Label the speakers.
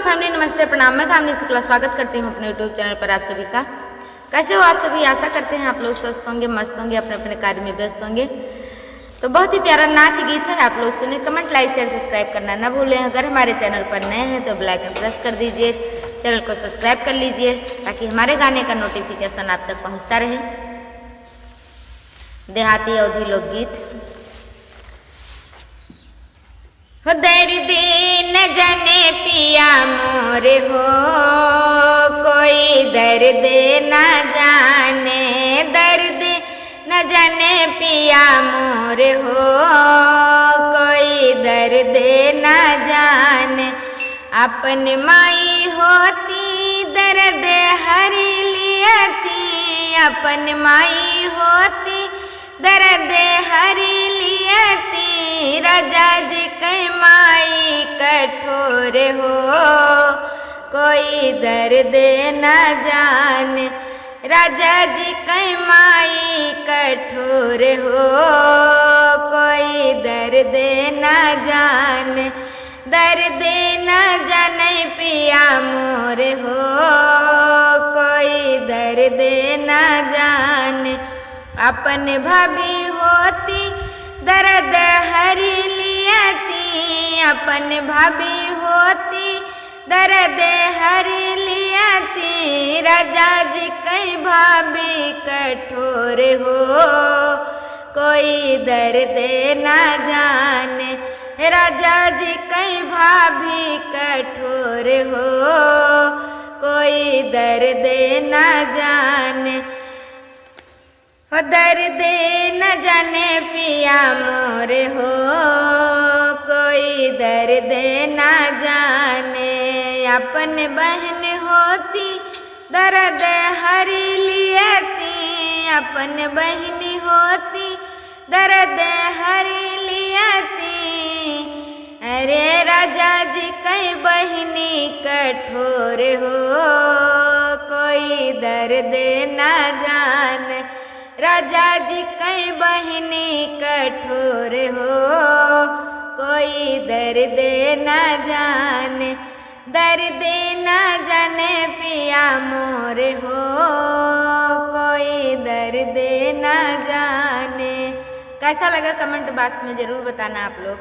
Speaker 1: Family, नमस्ते, प्रणाम। मैं कामनी शुक्ला स्वागत करती हूँ अपने यूट्यूब चैनल पर आप सभी का। कैसे हो आप सभी? आशा करते हैं आप लोग स्वस्थ होंगे, मस्त होंगे, अपने अपने कार्य में व्यस्त होंगे। तो बहुत ही प्यारा नाच गीत है, आप लोग सुने। कमेंट, लाइक, शेयर, सब्सक्राइब करना ना भूलें। अगर हमारे चैनल पर नए हैं तो बेल आइकन प्रेस कर दीजिए, चैनल को सब्सक्राइब कर लीजिए ताकि हमारे गाने का नोटिफिकेशन आप तक पहुँचता रहे। देहाती अवधी लोकगीत। दर्द न जाने पिया मोरे हो, कोई दर्द न जाने, दर्द न जाने पिया मोरे हो, कोई दर्द न जाने। अपन माई होती दर्द हर लियती, अपन माई होती दर्द हर लियती। राजा जी कई माई कठोर हो, कोई दर्द न जाने। राजा जी कई माई कठोर हो, कोई दर्द न जाने। दर्द न जाने पिया मोर हो, कोई दर्द न जाने। अपन भाभी होती दर्द हर लियती, अपन भाभी होती दर्द हर लियती। राजा जी कई भाभी कठोर हो, कोई दर्द न जाने। राजा जी कई भाभी कठोर हो, कोई दर्द न जाने। दर्द न जाने पिया मोरे हो, कोई दर्द न जाने। अपन बहन होती दर्द हर लियती, अपन बहन होती दर्द हर लियती। अरे राजा जी कई बहनी कठोर हो, कोई दर्द न जाने। राजा जी कई बहनी कठोर हो, कोई दर्द न जाने। दर्द न जाने पिया मोर हो, कोई दर्द न जाने। कैसा लगा कमेंट बॉक्स में जरूर बताना आप लोग।